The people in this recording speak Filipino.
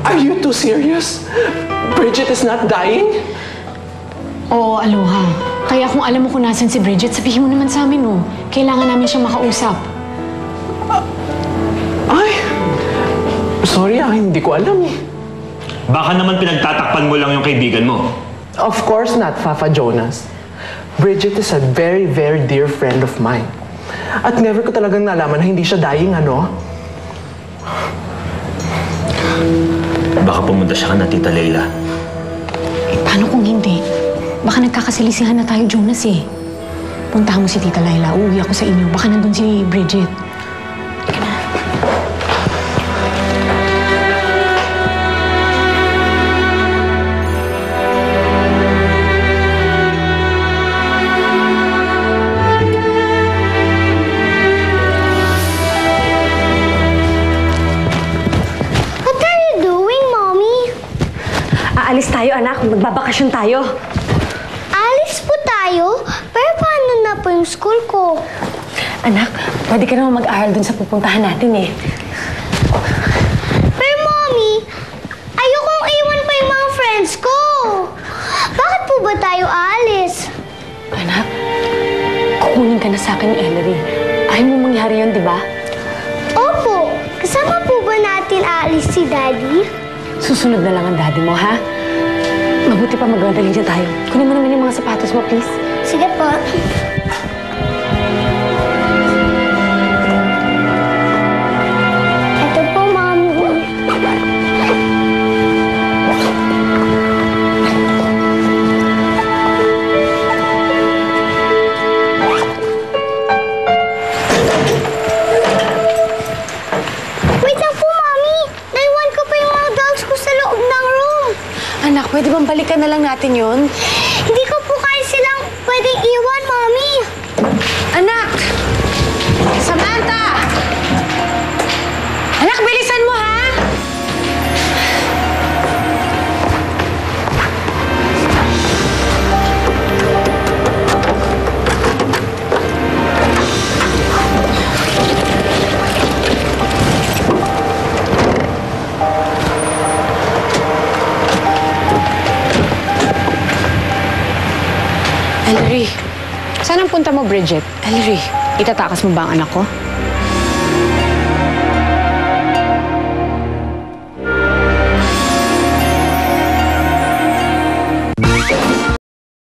Are you too serious? Bridget is not dying? Oo, Aloha. Kaya kung alam mo kung nasan si Bridget, sabihin mo naman sa amin, oh. Kailangan namin siyang makausap. Ay, sorry hindi ko alam. Baka naman pinagtatakpan mo lang yung kaibigan mo. Of course not, Papa Jonas. Bridget is a very, very dear friend of mine. At never ko talagang nalaman na hindi siya dying, ano? Baka pumunta siya na Tita Leila. Eh, paano kung hindi? Baka nagkakasalisihan na tayo, Jonas, eh. Puntahan mo si Tita Laila. Uuwi ako sa inyo. Baka nandun si Bridget. Teka na. What are you doing, Mommy? Aalis tayo, anak. Magbabakasyon tayo. Alis po tayo? Pero paano na po yung school ko? Anak, pwede ka naman mag-aral dun sa pupuntahan natin eh. Pero Mommy, ayokong iwan pa yung mga friends ko. Bakit po ba tayo alis? Anak, kukunin ka na sa akin ni Ellery. Ayaw mo mangyari yun, di ba? Opo, kasama po ba natin aalis si Daddy? Susunod na lang ang daddy mo, ha? Mabuti pa magdadali dyan tayo. Kunin mo naman yung mga sapatos mo, please. Sige po. Ito po, Mommy. Wait lang po, Mommy. Naiwan ko pa yung mga dogs ko sa loob ng room. Anak, pwede bang balikan na lang natin yun? Hindi ko po kayo silang pwedeng iwan, Mommy. Anak! Samantha! Anak, bilisan mo, ha? Ellery, saan ang punta mo, Bridget? Ellery, Itatakas mo ba ang anak ko?